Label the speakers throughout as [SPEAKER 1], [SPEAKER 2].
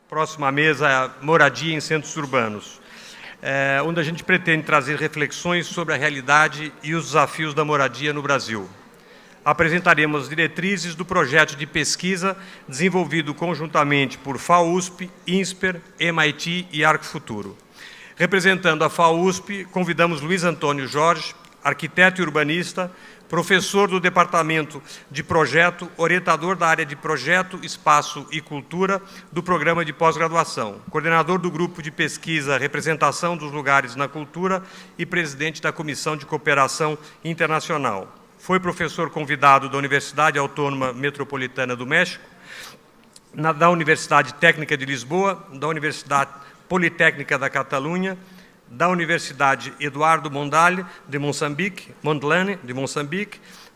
[SPEAKER 1] Próxima mesa é moradia em centros urbanos, onde a gente pretende trazer reflexões sobre a realidade e os desafios da moradia no Brasil. Apresentaremos as diretrizes do projeto de pesquisa desenvolvido conjuntamente por FAUSP, INSPER, MIT e Arcfuturo. Representando a FAUSP, convidamos Luiz Antônio Jorge, arquiteto e urbanista, professor do Departamento de Projeto, orientador da área de Projeto, Espaço e Cultura do Programa de Pós-Graduação, coordenador do Grupo de Pesquisa Representação dos Lugares na Cultura e presidente da Comissão de Cooperação Internacional. Foi professor convidado da Universidade Autônoma Metropolitana do México, da Universidade Técnica de Lisboa, da Universidade Politécnica da Catalunha, da Universidade Eduardo Mondlane de Moçambique,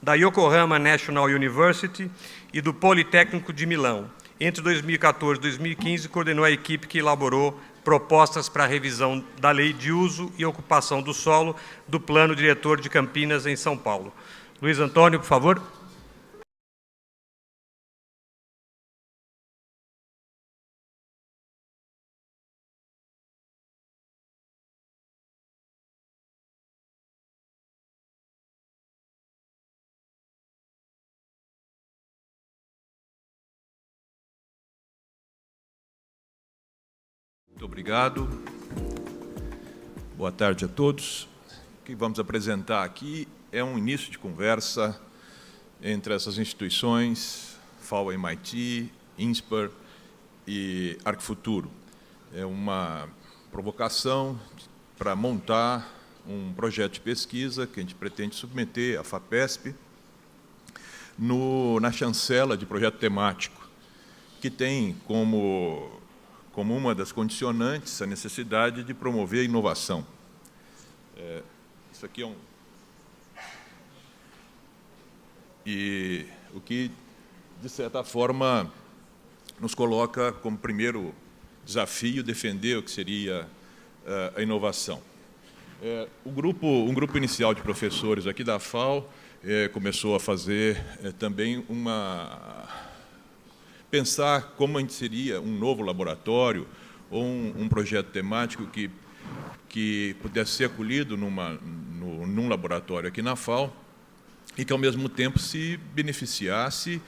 [SPEAKER 1] da Yokohama National University e do Politécnico de Milão. Entre 2014 e 2015, coordenou a equipe que elaborou propostas para a revisão da Lei de Uso e Ocupação do Solo do Plano Diretor de Campinas, em São Paulo. Luiz Antônio, por favor.
[SPEAKER 2] Muito obrigado. Boa tarde a todos. O que vamos apresentar aqui é um início de conversa entre essas instituições, FAO, MIT, INSPER e Arcfuturo. É uma provocação para montar um projeto de pesquisa que a gente pretende submeter à FAPESP na chancela de projeto temático, que tem como uma das condicionantes a necessidade de promover a inovação. Isso aqui é um... E o que, de certa forma, nos coloca como primeiro desafio defender o que seria a inovação. Um grupo inicial de professores aqui da FAO começou a fazer também pensar como a gente seria um novo laboratório ou um projeto temático que pudesse ser acolhido num laboratório aqui na FAO e que, ao mesmo tempo, se beneficiasse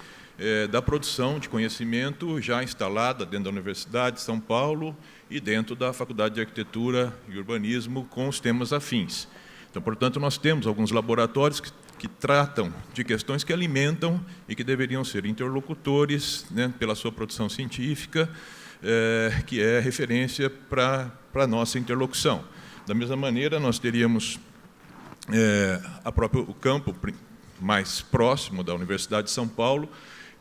[SPEAKER 2] da produção de conhecimento já instalada dentro da Universidade de São Paulo e dentro da Faculdade de Arquitetura e Urbanismo com os temas afins. Então, portanto, nós temos alguns laboratórios que tratam de questões que alimentam e que deveriam ser interlocutores, né, pela sua produção científica, que é referência para a nossa interlocução. Da mesma maneira, nós teríamos o campo mais próximo da Universidade de São Paulo,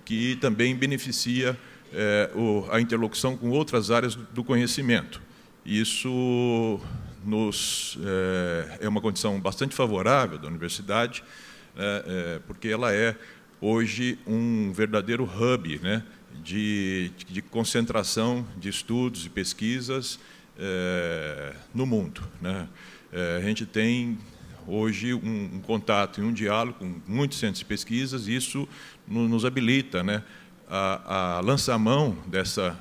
[SPEAKER 2] que também beneficia a interlocução com outras áreas do conhecimento. Isso é uma condição bastante favorável da universidade, porque ela é, hoje, um verdadeiro hub, né, de concentração de estudos e pesquisas no mundo, né. A gente tem, hoje, um contato e um diálogo com muitos centros de pesquisas, e isso nos habilita, né, a lançar mão dessa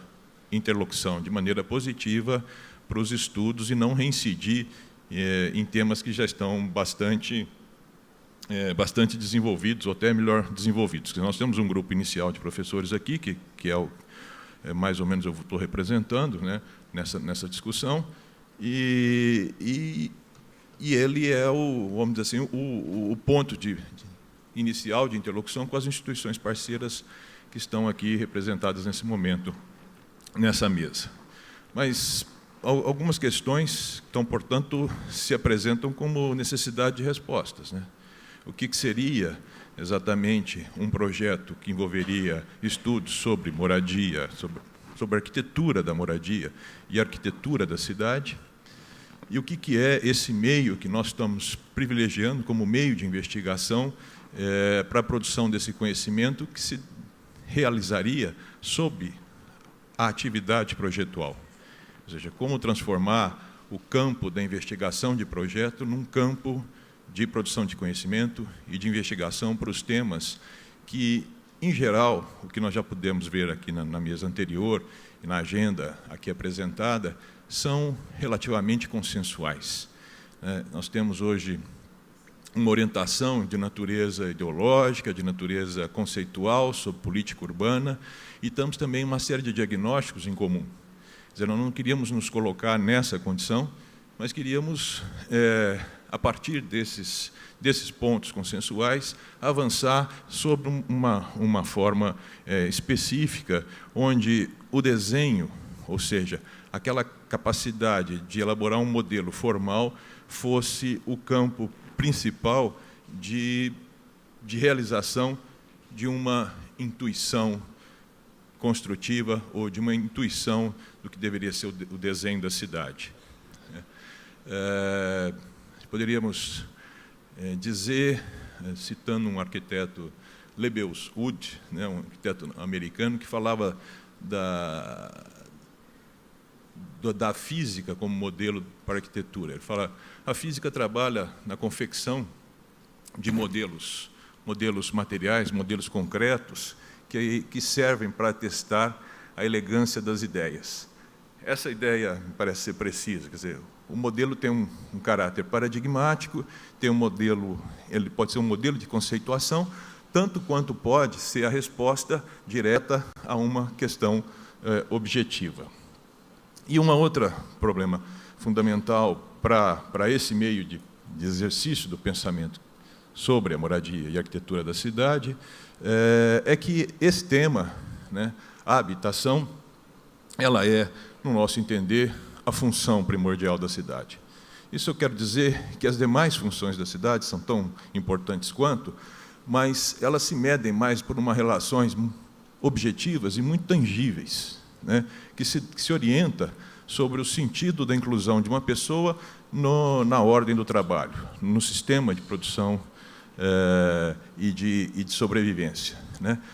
[SPEAKER 2] interlocução de maneira positiva para os estudos e não reincidir em temas que já estão bastante desenvolvidos, ou até melhor desenvolvidos. Nós temos um grupo inicial de professores aqui, que é mais ou menos eu estou representando, né, nessa discussão, e ele é vamos dizer assim, o ponto inicial de interlocução com as instituições parceiras que estão aqui representadas nesse momento, nessa mesa. Mas algumas questões, então, portanto, se apresentam como necessidade de respostas, né? O que seria exatamente um projeto que envolveria estudos sobre moradia, sobre a arquitetura da moradia e a arquitetura da cidade? E o que é esse meio que nós estamos privilegiando como meio de investigação para a produção desse conhecimento que se realizaria sob a atividade projetual? Ou seja, como transformar o campo da investigação de projeto num campo de produção de conhecimento e de investigação para os temas que em geral, o que nós já pudemos ver aqui na mesa anterior e na agenda aqui apresentada, são relativamente consensuais. Nós temos hoje uma orientação de natureza ideológica, de natureza conceitual sobre política urbana, e temos também uma série de diagnósticos em comum. Quer dizer, nós não queríamos nos colocar nessa condição, mas queríamos, a partir desses pontos consensuais, avançar sobre uma forma específica, onde o desenho, ou seja, aquela capacidade de elaborar um modelo formal, fosse o campo principal de realização de uma intuição construtiva ou de uma intuição do que deveria ser o desenho da cidade. Poderíamos dizer, citando um arquiteto, Lebbeus Woods, um arquiteto americano, que falava da física como modelo para a arquitetura. Ele fala: a física trabalha na confecção de modelos materiais, modelos concretos, que servem para testar a elegância das ideias. Essa ideia me parece ser precisa, quer dizer, o modelo tem um caráter paradigmático, tem um modelo, ele pode ser um modelo de conceituação, tanto quanto pode ser a resposta direta a uma questão objetiva. E um outro problema fundamental para esse meio de exercício do pensamento sobre a moradia e a arquitetura da cidade é que esse tema, a habitação, ela é, no nosso entender, a função primordial da cidade. Isso eu quero dizer que as demais funções da cidade são tão importantes quanto, mas elas se medem mais por umas relações objetivas e muito tangíveis, que se orienta sobre o sentido da inclusão de uma pessoa na ordem do trabalho, no sistema de produção e de sobrevivência.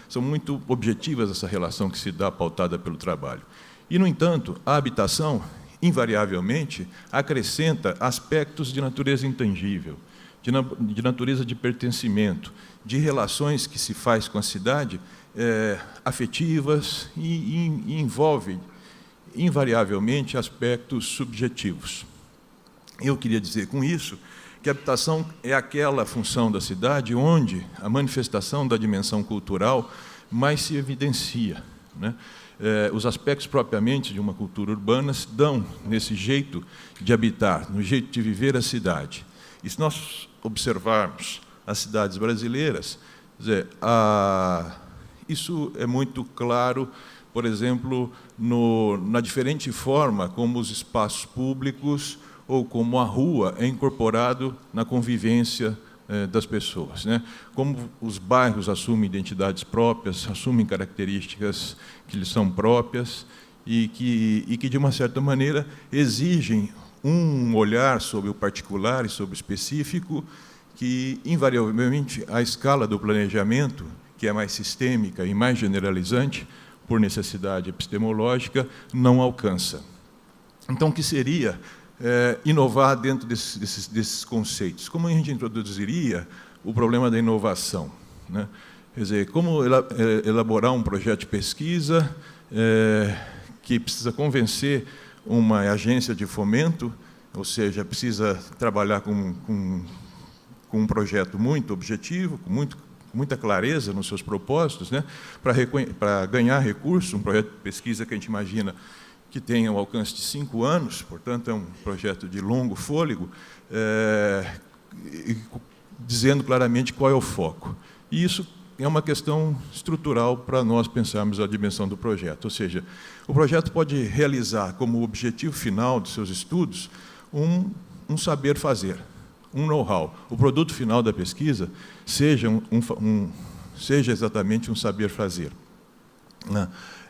[SPEAKER 2] São muito objetivas essa relação que se dá pautada pelo trabalho. E, no entanto, a habitação, invariavelmente, acrescenta aspectos de natureza intangível, de natureza de pertencimento, de relações que se faz com a cidade afetivas e envolve, invariavelmente, aspectos subjetivos. Eu queria dizer com isso que a habitação é aquela função da cidade onde a manifestação da dimensão cultural mais se evidencia. Os aspectos propriamente de uma cultura urbana se dão nesse jeito de habitar, no jeito de viver a cidade. E se nós observarmos as cidades brasileiras, quer dizer, isso é muito claro, por exemplo, na diferente forma como os espaços públicos ou como a rua é incorporado na convivência das pessoas. Como os bairros assumem identidades próprias, assumem características que lhes são próprias e que, de uma certa maneira, exigem um olhar sobre o particular e sobre o específico que, invariavelmente, a escala do planejamento, que é mais sistêmica e mais generalizante, por necessidade epistemológica, não alcança. Então, o que seria inovar dentro desses conceitos? Como a gente introduziria o problema da inovação? Quer dizer, como elaborar um projeto de pesquisa que precisa convencer uma agência de fomento, ou seja, precisa trabalhar com um projeto muito objetivo, com muita clareza nos seus propósitos, para ganhar recursos, um projeto de pesquisa que a gente imagina que tenha um alcance de 5 anos, portanto, é um projeto de longo fôlego, dizendo claramente qual é o foco. E isso é uma questão estrutural para nós pensarmos a dimensão do projeto, ou seja, o projeto pode realizar como objetivo final dos seus estudos um saber fazer, um know-how. O produto final da pesquisa seja exatamente um saber fazer.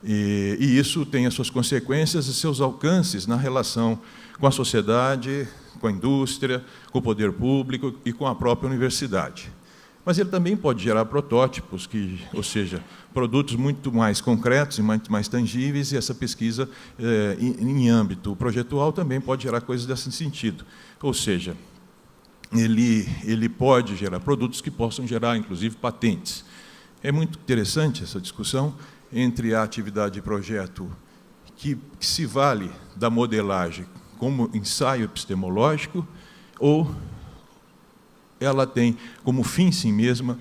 [SPEAKER 2] E isso tem as suas consequências e seus alcances na relação com a sociedade, com a indústria, com o poder público e com a própria universidade. Mas ele também pode gerar protótipos, ou seja, produtos muito mais concretos e muito mais tangíveis, e essa pesquisa, em âmbito projetual, também pode gerar coisas desse sentido. Ou seja, ele pode gerar produtos que possam gerar, inclusive, patentes. É muito interessante essa discussão entre a atividade de projeto que se vale da modelagem como ensaio epistemológico ou ela tem como fim em si mesma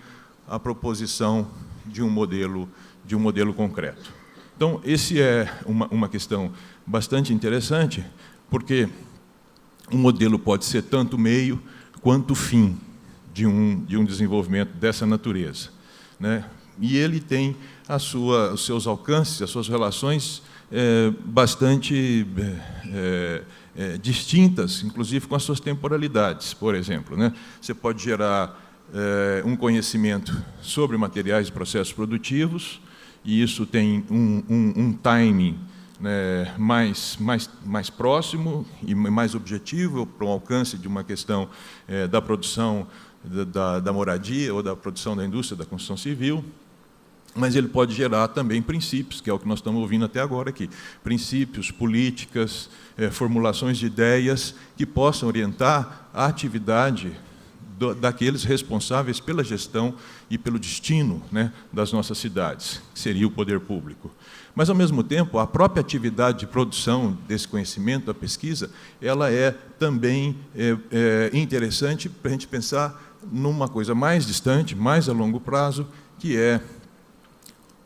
[SPEAKER 2] a proposição de um modelo concreto. Então, esse é uma questão bastante interessante, porque um modelo pode ser tanto meio quanto fim de um desenvolvimento dessa natureza, né? E ele tem os seus alcances, as suas relações bastante distintas, inclusive com as suas temporalidades, por exemplo, né? Você pode gerar um conhecimento sobre materiais e processos produtivos, e isso tem um timing, né, mais próximo e mais objetivo para o alcance de uma questão da produção da moradia ou da produção da indústria da construção civil, mas ele pode gerar também princípios, que é o que nós estamos ouvindo até agora aqui, princípios, políticas, formulações de ideias que possam orientar a atividade daqueles responsáveis pela gestão e pelo destino, né, das nossas cidades, que seria o poder público. Mas, ao mesmo tempo, a própria atividade de produção desse conhecimento, da pesquisa, ela é também interessante para a gente pensar numa coisa mais distante, mais a longo prazo, que é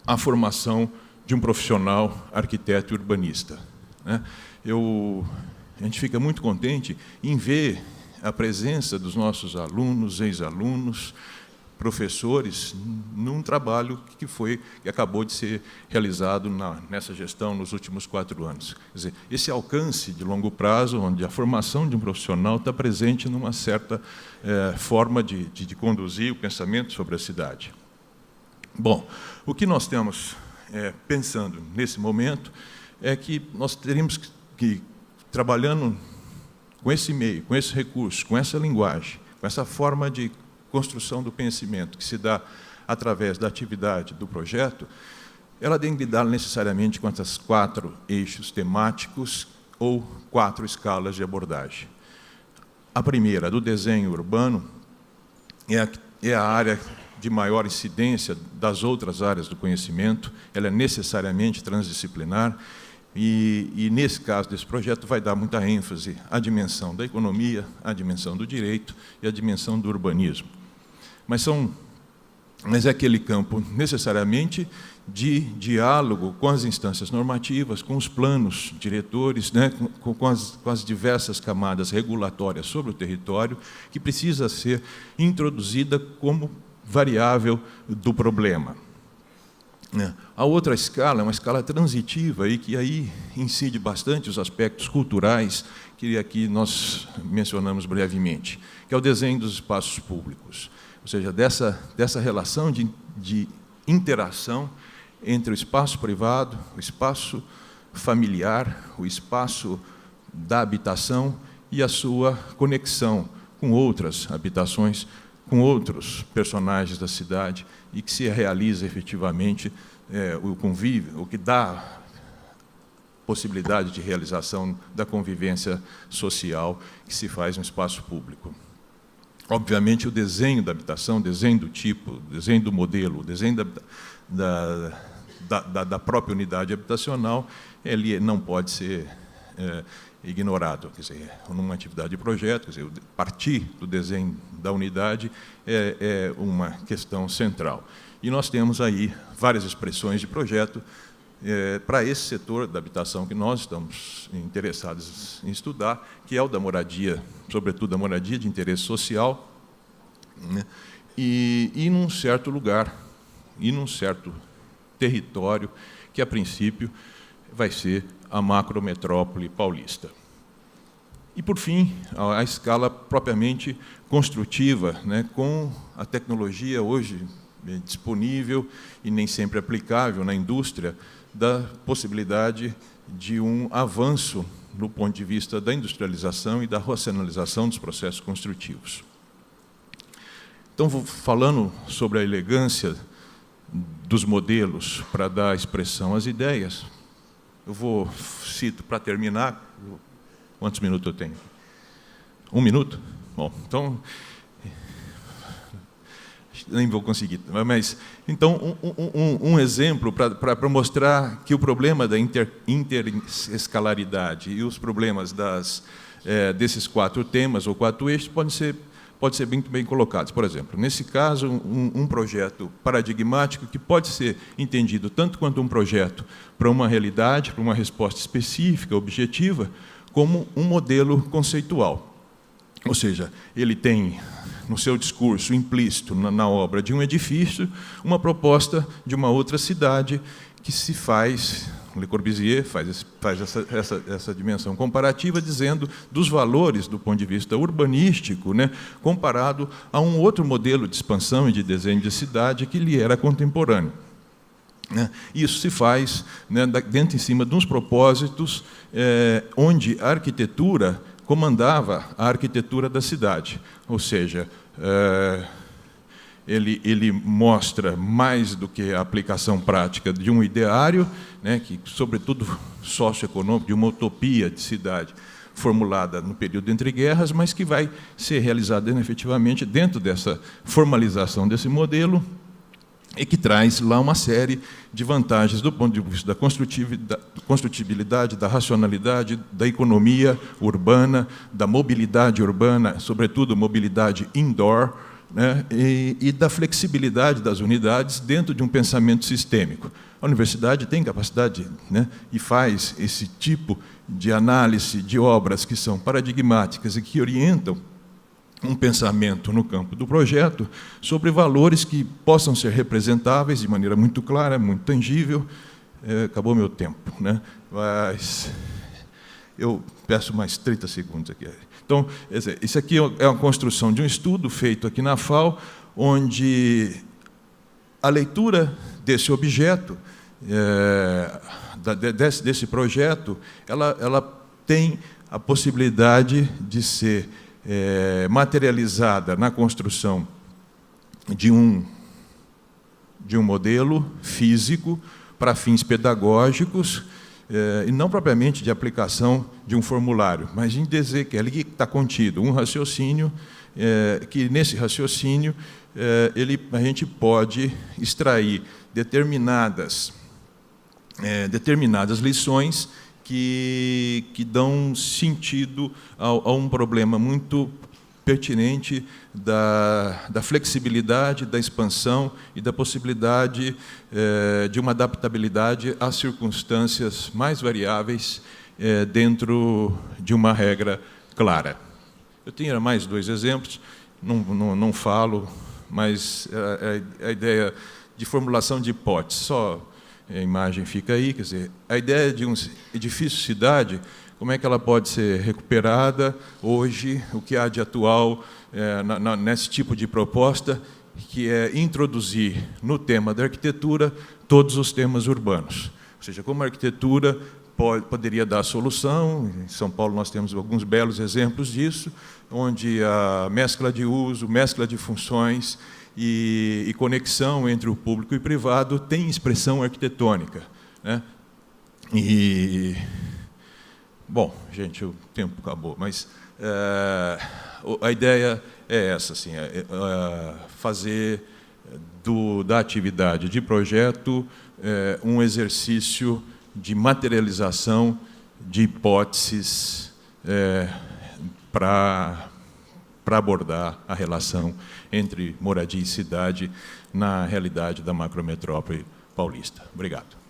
[SPEAKER 2] a formação de um profissional arquiteto e urbanista, né? A gente fica muito contente em ver a presença dos nossos alunos, ex-alunos, professores, num trabalho que acabou de ser realizado nessa gestão nos últimos 4 anos. Quer dizer, esse alcance de longo prazo, onde a formação de um profissional está presente numa certa forma de conduzir o pensamento sobre a cidade. Bom, o que nós temos pensando nesse momento é que nós teríamos que trabalhando com esse meio, com esse recurso, com essa linguagem, com essa forma de construção do conhecimento que se dá através da atividade do projeto, ela tem que lidar necessariamente com essas 4 eixos temáticos ou 4 escalas de abordagem. A primeira, do desenho urbano, é a área de maior incidência das outras áreas do conhecimento, ela é necessariamente transdisciplinar, e nesse caso desse projeto vai dar muita ênfase à dimensão da economia, à dimensão do direito e à dimensão do urbanismo. Mas é aquele campo necessariamente de diálogo com as instâncias normativas, com os planos diretores, né, com as diversas camadas regulatórias sobre o território, que precisa ser introduzida como variável do problema. A outra escala é uma escala transitiva, e que aí incide bastante os aspectos culturais, que aqui nós mencionamos brevemente, que é o desenho dos espaços públicos, ou seja, dessa relação de interação entre o espaço privado, o espaço familiar, o espaço da habitação e a sua conexão com outras habitações, com outros personagens da cidade, e que se realiza efetivamente o convívio, o que dá possibilidade de realização da convivência social que se faz no espaço público. Obviamente, o desenho da habitação, o desenho do tipo, o desenho do modelo, o desenho da própria unidade habitacional, ele não pode ser ignorado. Quer dizer, numa atividade de projeto, quer dizer, partir do desenho da unidade é uma questão central. E nós temos aí várias expressões de projeto para esse setor da habitação que nós estamos interessados em estudar, que é o da moradia, sobretudo a moradia de interesse social, né? E num certo lugar, e num certo território, que a princípio vai ser a macrometrópole paulista. E, por fim, a escala propriamente construtiva, né, com a tecnologia hoje disponível e nem sempre aplicável na indústria, da possibilidade de um avanço do ponto de vista da industrialização e da racionalização dos processos construtivos. Então, falando sobre a elegância dos modelos para dar expressão às ideias, eu cito para terminar, quantos minutos eu tenho? 1 minuto? Bom, então, nem vou conseguir. Mas, então, um exemplo para mostrar que o problema da interescalaridade e os problemas desses 4 temas ou 4 eixos pode ser muito bem colocados. Por exemplo, nesse caso, um projeto paradigmático que pode ser entendido tanto quanto um projeto para uma realidade, para uma resposta específica, objetiva, como um modelo conceitual. Ou seja, ele tem no seu discurso implícito na obra de um edifício uma proposta de uma outra cidade que se faz. Le Corbusier faz essa dimensão comparativa, dizendo dos valores do ponto de vista urbanístico, né, comparado a um outro modelo de expansão e de desenho de cidade que lhe era contemporâneo. Isso se faz, né, dentro em cima de uns propósitos onde a arquitetura comandava a arquitetura da cidade, ou seja, ele mostra mais do que a aplicação prática de um ideário, né, que, sobretudo, socioeconômico, de uma utopia de cidade formulada no período entre guerras, mas que vai ser realizada efetivamente dentro dessa formalização desse modelo e que traz lá uma série de vantagens do ponto de vista da construtibilidade, da racionalidade, da economia urbana, da mobilidade urbana, sobretudo mobilidade indoor, né, e da flexibilidade das unidades dentro de um pensamento sistêmico. A universidade tem capacidade, né, e faz esse tipo de análise de obras que são paradigmáticas e que orientam um pensamento no campo do projeto sobre valores que possam ser representáveis de maneira muito clara, muito tangível. Acabou meu tempo, né? Mas eu peço mais 30 segundos aqui. Então, isso aqui é uma construção de um estudo feito aqui na FAO, onde a leitura desse objeto, desse projeto, ela tem a possibilidade de ser materializada na construção de um modelo físico para fins pedagógicos, e não propriamente de aplicação de um formulário, mas em dizer que ali está contido um raciocínio, que nesse raciocínio a gente pode extrair determinadas lições que dão sentido a um problema muito pertinente da flexibilidade, da expansão e da possibilidade de uma adaptabilidade às circunstâncias mais variáveis dentro de uma regra clara. Eu tinha mais 2 exemplos, não falo, mas a ideia de formulação de hipóteses, só a imagem fica aí, quer dizer, a ideia de um edifício-cidade, como é que ela pode ser recuperada hoje, o que há de atual nesse tipo de proposta, que é introduzir no tema da arquitetura todos os temas urbanos. Ou seja, como a arquitetura poderia dar a solução, em São Paulo nós temos alguns belos exemplos disso, onde a mescla de uso, mescla de funções e conexão entre o público e o privado tem expressão arquitetônica, né? Bom, gente, o tempo acabou, mas a ideia é essa, assim, fazer da atividade de projeto um exercício de materialização de hipóteses para abordar a relação entre moradia e cidade na realidade da macrometrópole paulista. Obrigado.